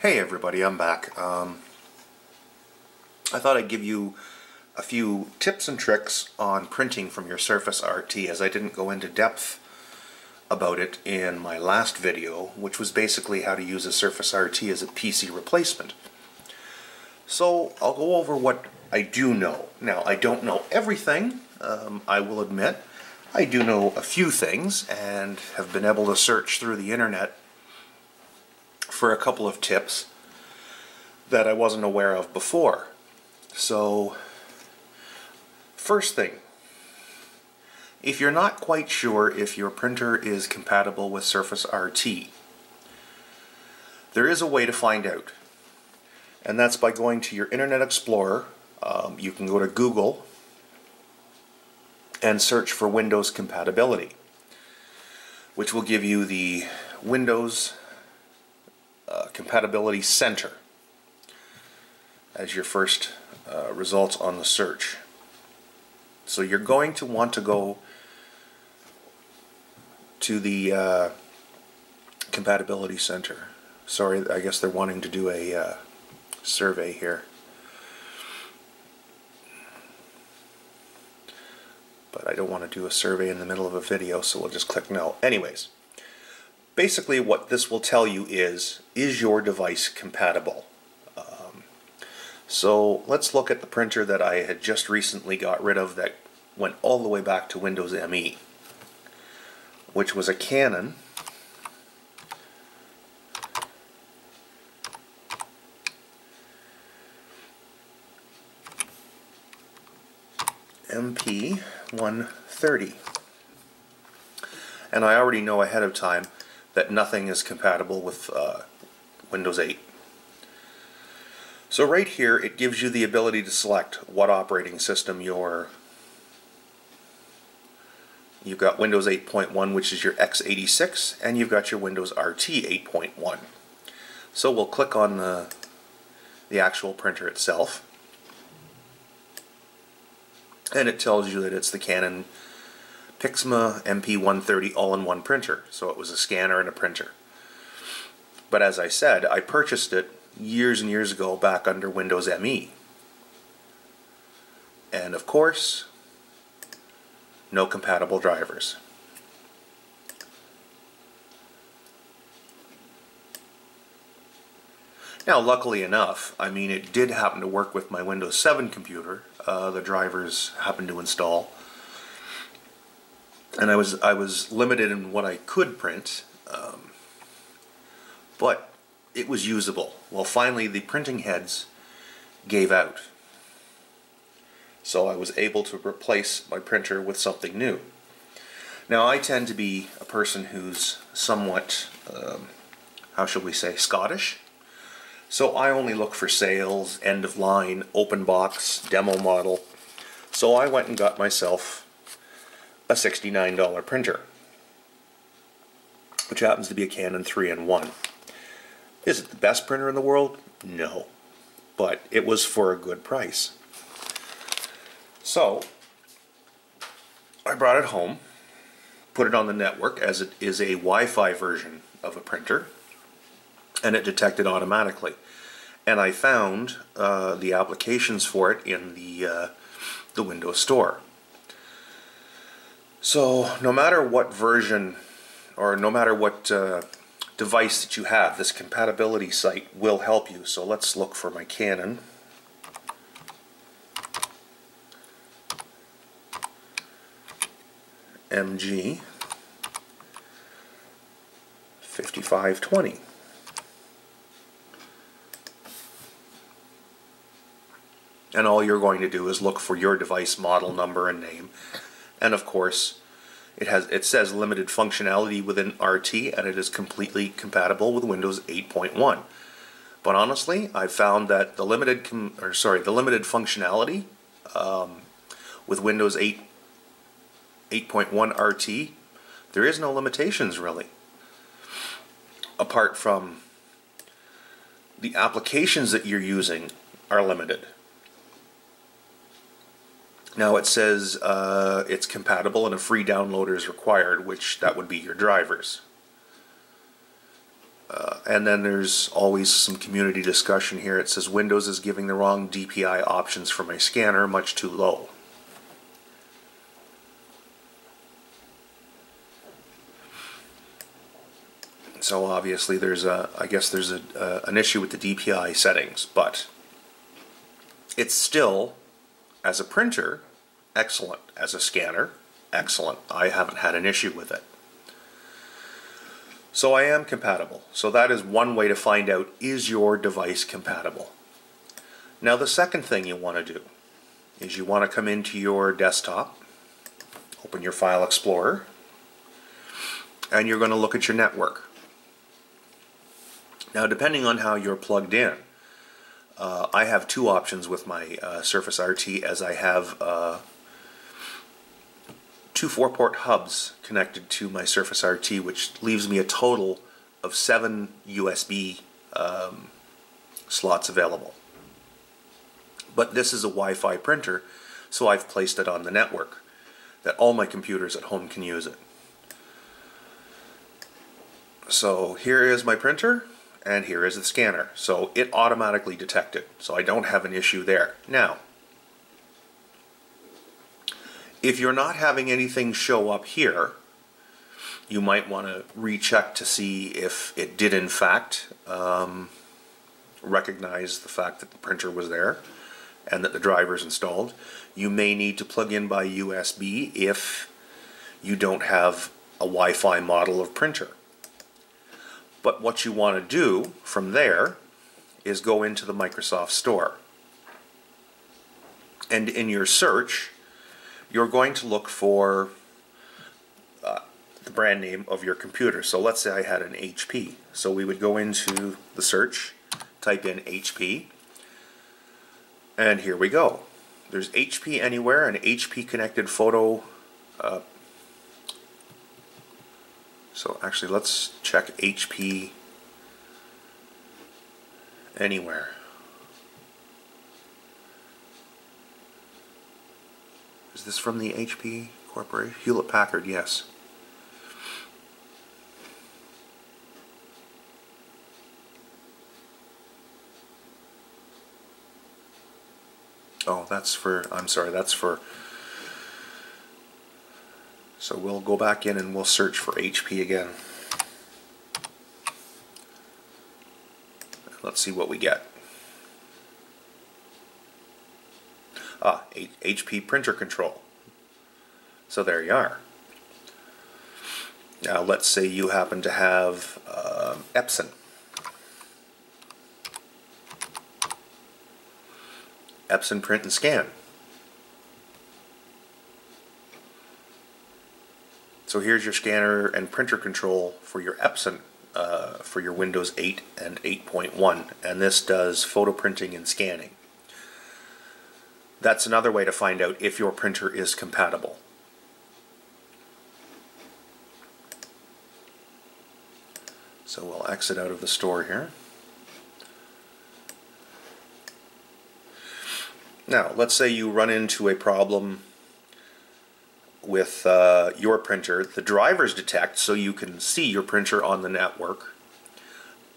Hey everybody, I'm back. I thought I'd give you a few tips and tricks on printing from your Surface RT, as I didn't go into depth about it in my last video, which was basically how to use a Surface RT as a PC replacement. So I'll go over what I do know. Now, I don't know everything, I will admit. I do know a few things and have been able to search through the internet for a couple of tips that I wasn't aware of before. So, first thing, if you're not quite sure if your printer is compatible with Surface RT, there is a way to find out, and that's by going to your Internet Explorer. You can go to Google and search for Windows compatibility, which will give you the Windows Compatibility Center as your first results on the search. So you're going to want to go to the Compatibility Center. Sorry, I guess they're wanting to do a survey here. But I don't want to do a survey in the middle of a video, so we'll just click no. Anyways, basically what this will tell you is your device compatible? So let's look at the printer that I had just recently got rid of that went all the way back to Windows ME, which was a Canon MP 130. And I already know ahead of time that nothing is compatible with Windows 8. So right here it gives you the ability to select what operating system you've got Windows 8.1, which is your x86, and you've got your Windows RT 8.1. So we'll click on the actual printer itself, and it tells you that it's the Canon Pixma MP130 all-in-one printer. So it was a scanner and a printer. But as I said, I purchased it years and years ago back under Windows ME. And of course, no compatible drivers. Now, luckily enough, I mean, it did happen to work with my Windows 7 computer. The drivers happened to install. And I was limited in what I could print, but it was usable. Well, finally the printing heads gave out, so I was able to replace my printer with something new. Now, I tend to be a person who's somewhat, how shall we say, Scottish, so I only look for sales, end of line, open box, demo model. So I went and got myself a $69 printer, which happens to be a Canon 3-in-1. Is it the best printer in the world? No. But it was for a good price. So I brought it home, put it on the network, as it is a Wi-Fi version of a printer, and it detected automatically. And I found the applications for it in the Windows Store. So no matter what version, or no matter what device that you have, this compatibility site will help you. So let's look for my Canon. MG 5520. And all you're going to do is look for your device model number and name. And of course, it says limited functionality within RT, and it is completely compatible with Windows 8.1. But honestly, I found that the limited functionality with Windows 8.1 RT, there is no limitations really, apart from the applications that you're using are limited. Now it says it's compatible and a free downloader is required, which that would be your drivers. And then there's always some community discussion here. It says Windows is giving the wrong DPI options for my scanner, much too low. So obviously I guess there's an issue with the DPI settings, but it's still, as a printer, excellent. As a scanner, excellent. I haven't had an issue with it. So I am compatible. So that is one way to find out, is your device compatible? Now the second thing you want to do is you want to come into your desktop, open your File Explorer, and you're going to look at your network. Now depending on how you're plugged in, I have two options with my Surface RT, as I have two 4-port hubs connected to my Surface RT, which leaves me a total of 7 USB slots available. But this is a Wi-Fi printer, so I've placed it on the network, that all my computers at home can use it. So here is my printer, and here is the scanner. So it automatically detected, so I don't have an issue there. Now, if you're not having anything show up here, you might want to recheck to see if it did in fact recognize the fact that the printer was there and that the driver is installed. You may need to plug in by USB if you don't have a Wi-Fi model of printer. But what you want to do from there is go into the Microsoft Store. And in your search, you're going to look for the brand name of your computer. So let's say I had an HP. So we would go into the search, type in HP, and here we go. There's HP Anywhere and HP Connected Photo. So actually let's check HP Anywhere. Is this from the HP Corporation? Hewlett-Packard, yes. Oh, that's for, I'm sorry, that's for, so we'll go back in and we'll search for HP again. Let's see what we get. Ah, HP Printer Control. So there you are. Now let's say you happen to have Epson. Epson Print and Scan. So here's your scanner and printer control for your Epson, for your Windows 8 and 8.1, and this does photo printing and scanning. That's another way to find out if your printer is compatible. So we'll exit out of the store here. Now, let's say you run into a problem with your printer. The drivers detect, so you can see your printer on the network,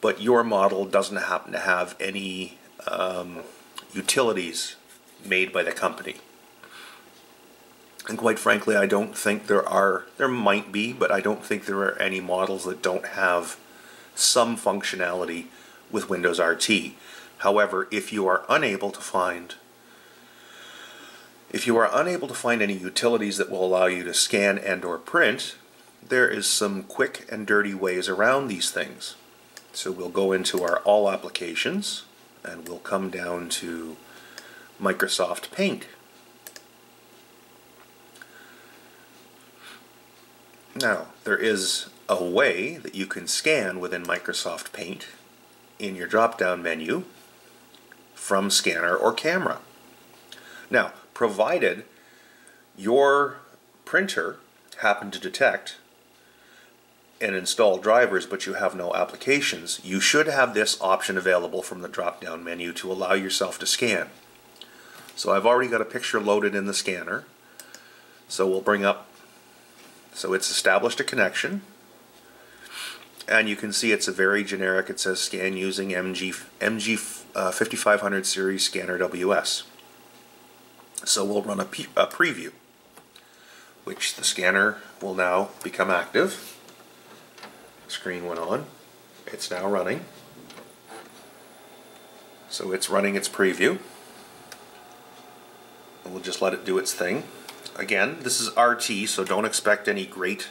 but your model doesn't happen to have any utilities made by the company. And quite frankly, I don't think there are. There might be, but I don't think there are any models that don't have some functionality with Windows RT. However, if you are unable to find any utilities that will allow you to scan and or print, there is some quick and dirty ways around these things. So we'll go into our All Applications and we'll come down to Microsoft Paint. Now, there is a way that you can scan within Microsoft Paint in your drop-down menu from scanner or camera. Now, provided your printer happened to detect and install drivers but you have no applications, you should have this option available from the drop-down menu to allow yourself to scan. So I've already got a picture loaded in the scanner. So we'll bring up, so it's established a connection. And you can see it's a very generic, it says scan using MG 5500 series scanner WS. So we'll run a preview, which the scanner will now become active. Screen went on. It's now running. So it's running its preview. And we'll just let it do its thing. Again, this is RT, so don't expect any great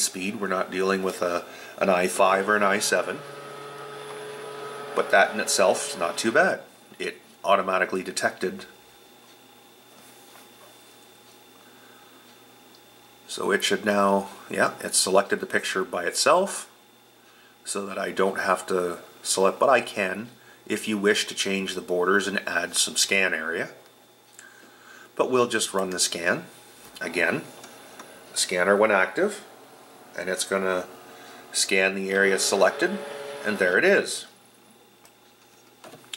speed. We're not dealing with an i5 or an i7. But that in itself is not too bad. It automatically detected. So it should now, yeah, it's selected the picture by itself so that I don't have to select, but I can if you wish to change the borders and add some scan area. But we'll just run the scan. Again, the scanner went active, and it's going to scan the area selected, and there it is.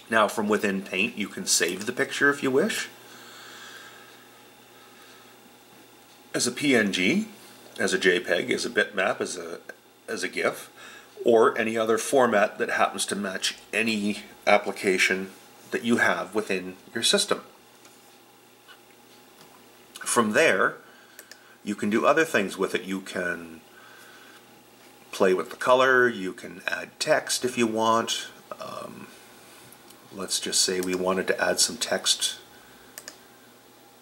Now from within Paint you can save the picture if you wish as a PNG, as a JPEG, as a bitmap, as a GIF, or any other format that happens to match any application that you have within your system. From there, you can do other things with it. You can play with the color, you can add text if you want. Let's just say we wanted to add some text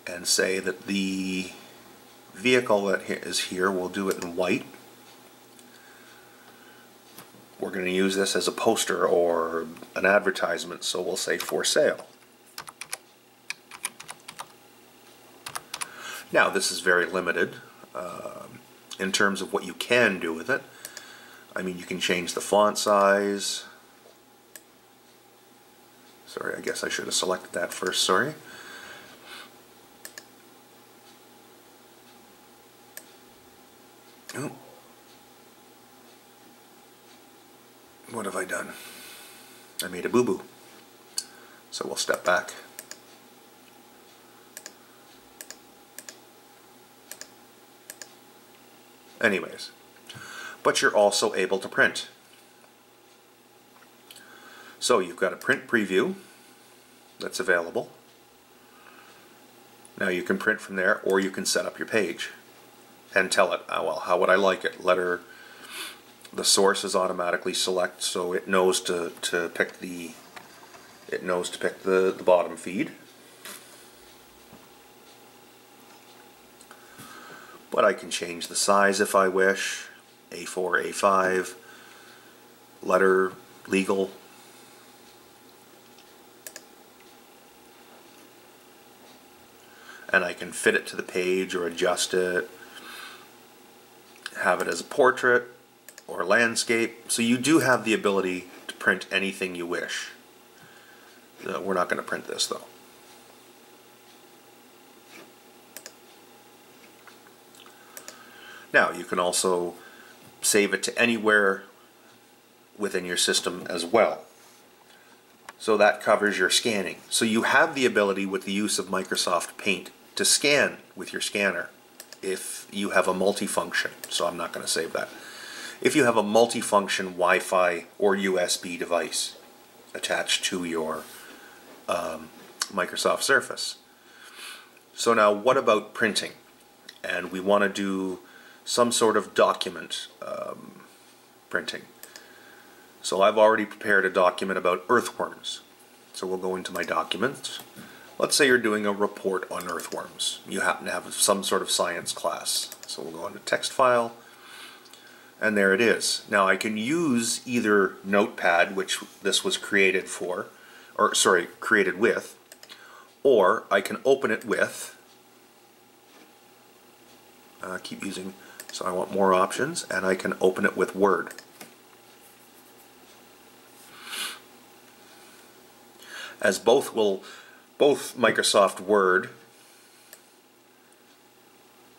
and say that the vehicle that is here, we'll do it in white. We're going to use this as a poster or an advertisement, so we'll say for sale. Now this is very limited in terms of what you can do with it. I mean, you can change the font size. Sorry, I guess I should have selected that first, sorry. Oh. What have I done? I made a boo-boo. So we'll step back. Anyways, but you're also able to print. So you've got a print preview that's available. Now you can print from there, or you can set up your page and tell it, oh, well, how would I like it? The source is automatically select, so it knows to pick the bottom feed. But I can change the size if I wish, A4, A5, letter, legal. And I can fit it to the page or adjust it, have it as a portrait or landscape. So you do have the ability to print anything you wish. We're not going to print this though. Now you can also save it to anywhere within your system as well. So that covers your scanning. So you have the ability with the use of Microsoft Paint to scan with your scanner if you have a multifunction. So I'm not going to save that. If you have a multifunction Wi-Fi or USB device attached to your Microsoft Surface. So now what about printing? And we want to do some sort of document printing. So I've already prepared a document about earthworms. So we'll go into my documents. Let's say you're doing a report on earthworms. You happen to have some sort of science class. So we'll go into text file, and there it is. Now I can use either Notepad, which this was created for, or sorry, created with, or I can open it with, keep using, so I want more options, and I can open it with Word. As both Microsoft Word,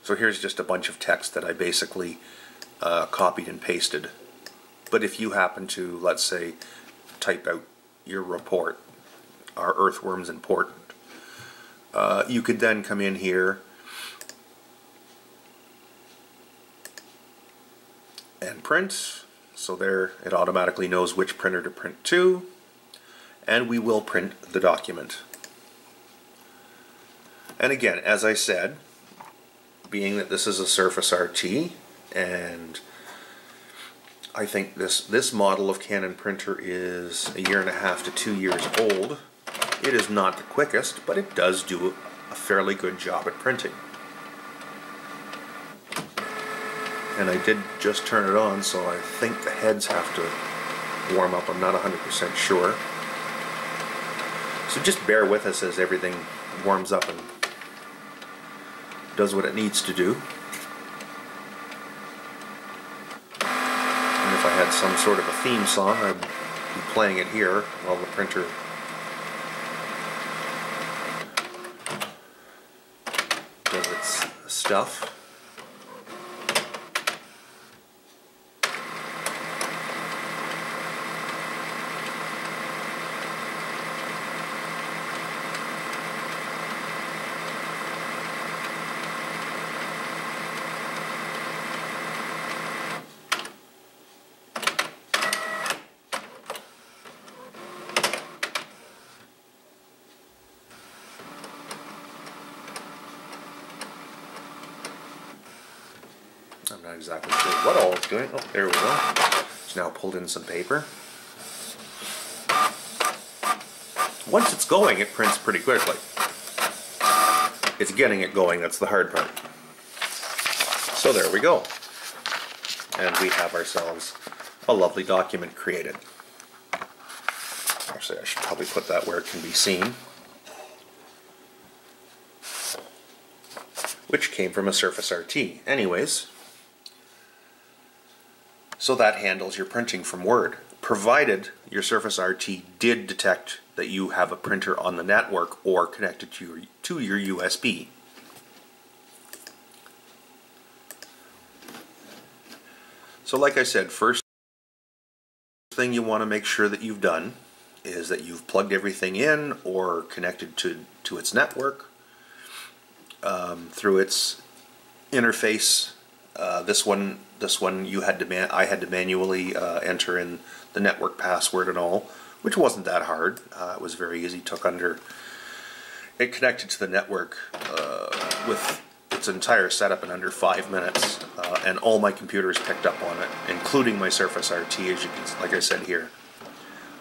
so here's just a bunch of text that I basically copied and pasted. But if you happen to, let's say, type out your report, are earthworms important? You could then come in here and print. So there, it automatically knows which printer to print to, and we will print the document. And again, as I said, being that this is a Surface RT, and I think this model of Canon printer is 1.5 to 2 years old, it is not the quickest, but it does do a fairly good job at printing. And I did just turn it on, so I think the heads have to warm up. I'm not 100% sure. So just bear with us as everything warms up and does what it needs to do. And if I had some sort of a theme song, I'd be playing it here while the printer does its stuff. I'm not exactly sure what all it's doing. Oh, there we go. It's now pulled in some paper. Once it's going, it prints pretty quickly. It's getting it going, that's the hard part. So there we go. And we have ourselves a lovely document created. Actually, I should probably put that where it can be seen. Which came from a Surface RT. Anyways, so that handles your printing from Word, provided your Surface RT did detect that you have a printer on the network or connected to your USB. So like I said, first thing you want to make sure that you've done is that you've plugged everything in or connected to its network through its interface. This one I had to manually enter in the network password and all, which wasn't that hard. It was very easy. It connected to the network with its entire setup in under 5 minutes, and all my computers picked up on it, including my Surface RT, as you can, like I said here,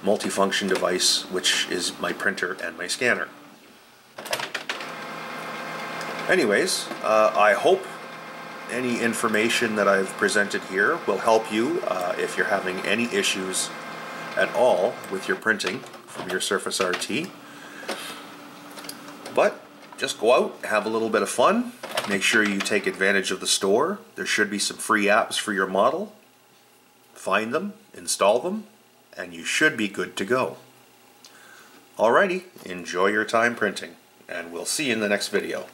multifunction device, which is my printer and my scanner. Anyways, I hope any information that I've presented here will help you if you're having any issues at all with your printing from your Surface RT. But just go out, have a little bit of fun, make sure you take advantage of the store. There should be some free apps for your model. Find them, install them, and you should be good to go. Alrighty, enjoy your time printing, and we'll see you in the next video.